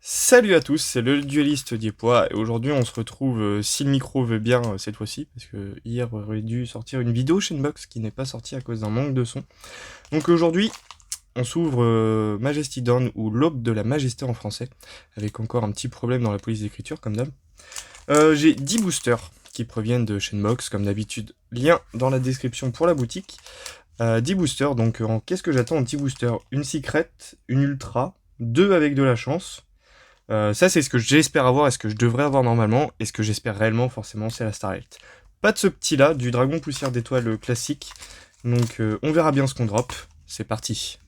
Salut à tous, c'est le dueliste Diepois et aujourd'hui on se retrouve, si le micro veut bien cette fois-ci, parce que hier aurait dû sortir une vidéo chez Inbox qui n'est pas sortie à cause d'un manque de son. Donc aujourd'hui on s'ouvre Majesty Dawn ou l'aube de la majesté en français, avec encore un petit problème dans la police d'écriture comme d'hab. J'ai 10 boosters qui proviennent de Shenbox comme d'habitude, lien dans la description pour la boutique. 10 boosters, donc qu'est-ce que j'attends en 10 boosters? Une secret, une ultra, 2 avec de la chance. Ça, c'est ce que j'espère avoir et ce que je devrais avoir normalement. Et ce que j'espère réellement, forcément, c'est la Starlight. Pas de ce petit-là, du dragon poussière d'étoile classique. Donc, on verra bien ce qu'on drop. C'est parti.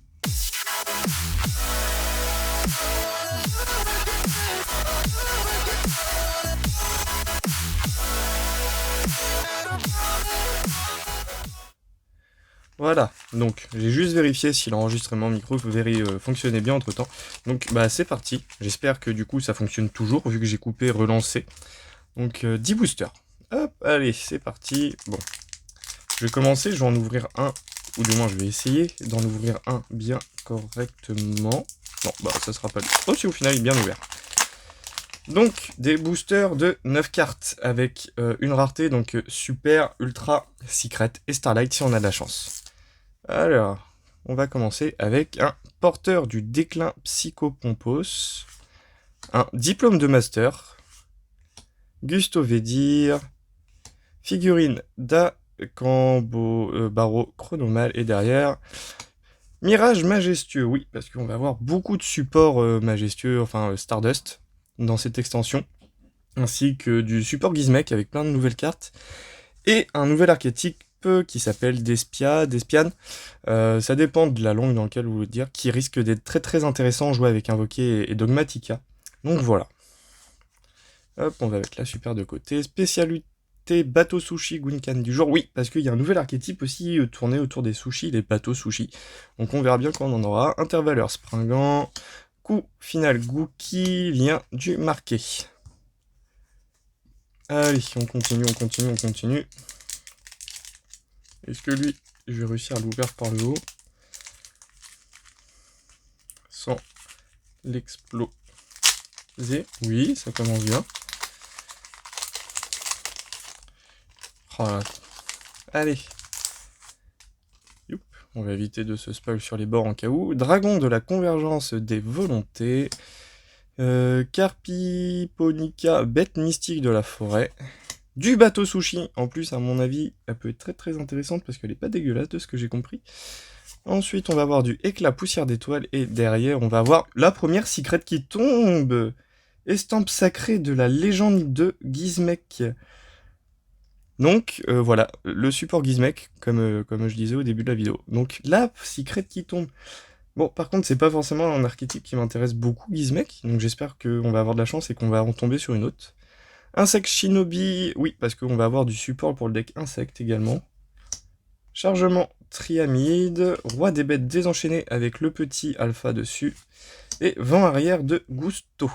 Voilà, donc j'ai juste vérifié si l'enregistrement micro fonctionnait bien entre temps. Donc bah c'est parti, j'espère que du coup ça fonctionne toujours vu que j'ai coupé relancé. Donc 10 boosters. Hop, allez, c'est parti. Bon, je vais commencer, je vais en ouvrir un, ou du moins je vais essayer d'en ouvrir un bien correctement. Non, bah ça sera pas lui. Oh si au final il est bien ouvert. Donc des boosters de 9 cartes avec une rareté, donc super, ultra, secret et starlight si on a de la chance. Alors, on va commencer avec un porteur du déclin psychopompos, un diplôme de master, Gusto Vedir, figurine d'Acambo Barreau Chronomal et derrière Mirage majestueux, oui, parce qu'on va avoir beaucoup de supports majestueux, enfin Stardust, dans cette extension, ainsi que du support Gizmek avec plein de nouvelles cartes, et un nouvel archétype qui s'appelle Despian. Ça dépend de la langue dans laquelle vous voulez dire, qui risque d'être très très intéressant à jouer avec Invoqué et Dogmatica. Donc voilà. Hop, on va avec la super de côté. Spécialité bateau sushi Gunkan du jour. Oui, parce qu'il y a un nouvel archétype aussi tourné autour des sushis, les bateaux sushis. Donc on verra bien quand on en aura. Intervaleur springant. Coup final Gookie, lien du marqué. Allez, on continue. Est-ce que lui, je vais réussir à l'ouvrir par le haut sans l'exploser? Oui, ça commence bien. Oh là. Allez. Youp. On va éviter de se spoil sur les bords en cas où. Dragon de la convergence des volontés. Carpiponica, bête mystique de la forêt. Du bateau sushi, en plus à mon avis, elle peut être très très intéressante parce qu'elle est pas dégueulasse de ce que j'ai compris. Ensuite on va avoir du éclat poussière d'étoile et derrière on va avoir la première secret qui tombe. Estampe sacrée de la légende de Gizmek. Donc voilà, le support Gizmek, comme je disais au début de la vidéo. Donc la secret qui tombe. Bon, par contre, c'est pas forcément un archétype qui m'intéresse beaucoup, Gizmek, donc j'espère qu'on va avoir de la chance et qu'on va en tomber sur une autre. Insecte Shinobi, oui, parce qu'on va avoir du support pour le deck Insecte également. Chargement Triamide, Roi des bêtes désenchaînées avec le petit alpha dessus. Et vent arrière de Gusto.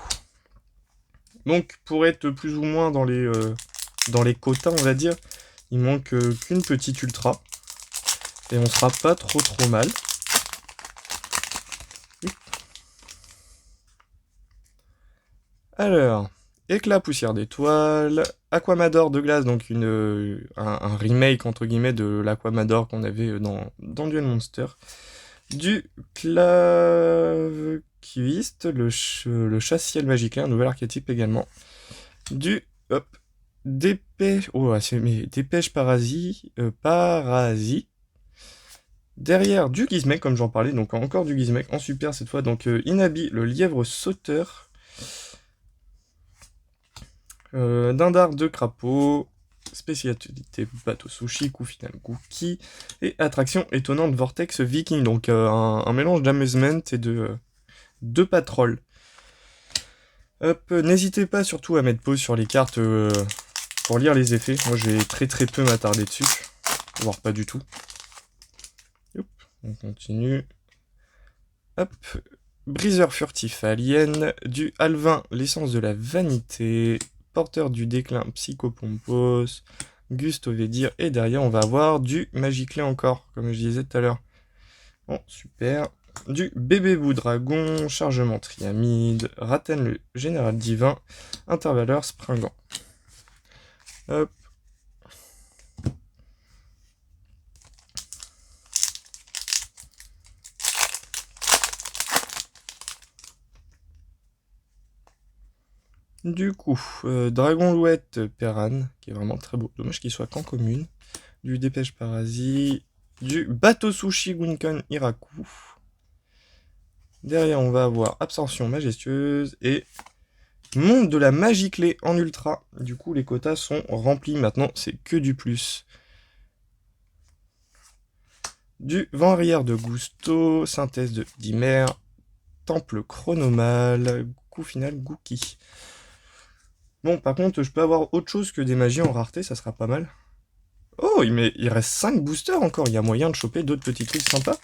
Donc, pour être plus ou moins dans les quotas, on va dire, il manque qu'une petite ultra. Et on sera pas trop mal. Alors, éclat poussière d'étoile, Aquamador de glace, donc un remake entre guillemets de l'Aquamador qu'on avait dans Duel Monster. Du Clavecuiste, le chasse-ciel magique, un nouvel archétype également. Du dépêche, dépêche parasi. Derrière du Gizmek, comme j'en parlais, donc encore du Gizmek en super cette fois. Donc Inabi, le lièvre sauteur. Dindar de crapaud, spécialité bateau sushi, coup final Gookie, et attraction étonnante Vortex Viking, donc un mélange d'amusement et de patrol. Hop, n'hésitez pas surtout à mettre pause sur les cartes pour lire les effets. Moi je vais très peu m'attarder dessus, voire pas du tout. Hop, on continue. Hop, briseur furtif alien, du Alvin, l'essence de la vanité, porteur du déclin psychopompos, Gusto Vedir, et derrière on va avoir du Magiclé encore, comme je disais tout à l'heure. Bon, super. du bébé Boudragon, chargement triamide, Raten le général divin, intervaleur springant. Hop. Du coup, Dragon Louette Perran, qui est vraiment très beau. Dommage qu'il soit qu'en commune. Du Dépêche Parasite, du Bateau Sushi Winkon Iraku. Derrière, on va avoir Absorption Majestueuse et Monde de la Magie Clé en ultra. Du coup, les quotas sont remplis. Maintenant, c'est que du plus. Du Vent arrière de Gusto, Synthèse de Dimmer, Temple Chronomal, coup final Gookie. Bon, par contre, je peux avoir autre chose que des magies en rareté, ça sera pas mal. Oh, il reste 5 boosters encore, il y a moyen de choper d'autres petits trucs sympas.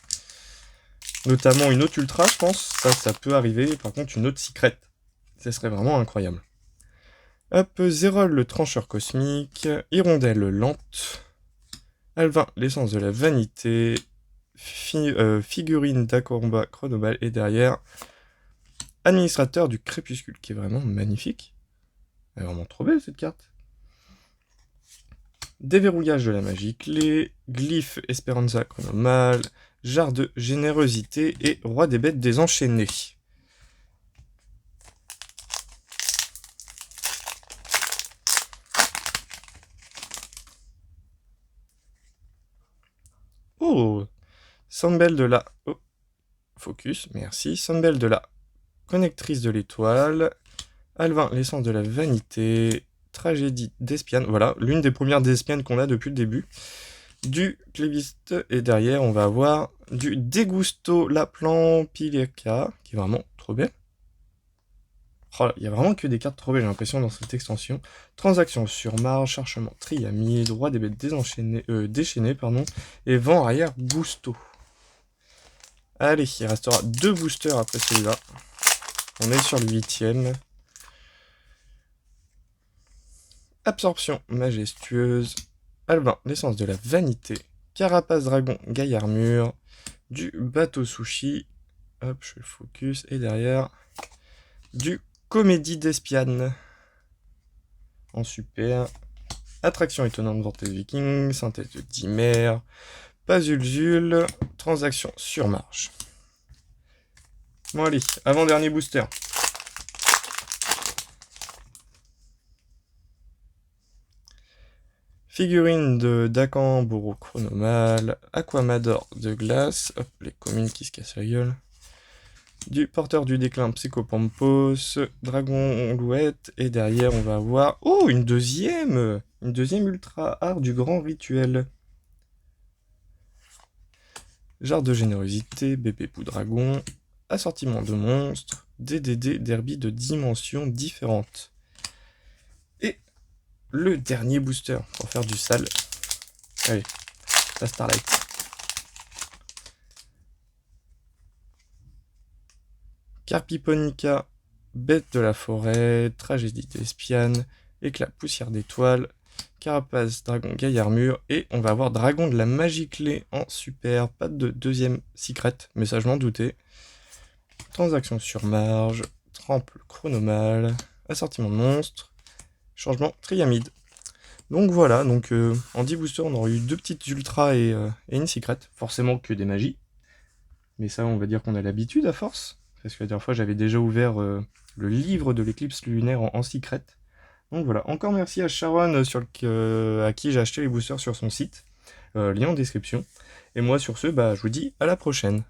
Notamment une autre ultra, je pense, ça peut arriver. Par contre, une autre secret, ça serait vraiment incroyable. Hop, Zérol le trancheur cosmique, Hirondelle lente, Alvin l'essence de la vanité, figurine d'Akorba Chronobal, et derrière, Administrateur du crépuscule, qui est vraiment magnifique. Elle est vraiment trop belle cette carte. Déverrouillage de la magie clé, Glyphe Esperanza Chronomal, Jarre de générosité et Roi des bêtes désenchaînées. Oh, Sambel de la... Oh, focus, merci. Sambel de la connectrice de l'étoile, Alvin l'essence de la vanité, Tragédie d'Espiane, voilà, l'une des premières d'Espiane qu'on a depuis le début. Du cléviste, et derrière on va avoir du Dégusto Laplan Pileka, qui est vraiment trop belle. Oh, il y a vraiment que des cartes trop belles, j'ai l'impression, dans cette extension. Transaction sur marge, Cherchement Triamide, Roi des bêtes déchaînées, et Vent arrière Gusto. Allez, il restera 2 boosters après celui-là. On est sur le 8ème. Absorption majestueuse, Alvin, l'essence de la vanité, Carapace dragon, Gaillard mur, du bateau sushi, hop, je fais le focus, et derrière, du comédie d'Espiane, en super, attraction étonnante Vortex Viking, synthèse de Dimmer, Pazulzul, transaction sur marge. Bon allez, avant-dernier booster. Figurine de Dakan Bourreau Chronomal, Aquamador de glace, hop, les communes qui se cassent la gueule. Du porteur du déclin Psychopampos, Dragon Louette, et derrière on va avoir... Oh, une deuxième ultra art du grand rituel. Jarre de générosité, bébé Boudragon, assortiment de monstres, DDD derby de dimensions différentes. Et le dernier booster pour faire du sale. Allez, la Starlight. Carpiponica, bête de la forêt, tragédie d'Espiane, éclat poussière d'étoile, carapace dragon gaillard mur, et on va avoir dragon de la magie clé en super, pas de deuxième secret, mais ça je m'en doutais. Transaction sur marge, temple chronomal, assortiment de monstres, changement triamide. Donc voilà, donc en 10 boosters, on aura eu 2 petites ultras et une secret. Forcément que des magies. Mais ça, on va dire qu'on a l'habitude à force. Parce que la dernière fois, j'avais déjà ouvert le livre de l'éclipse lunaire en secret. Donc voilà, encore merci à Sharon à qui j'ai acheté les boosters sur son site. Lien en description. Et moi, sur ce, je vous dis à la prochaine.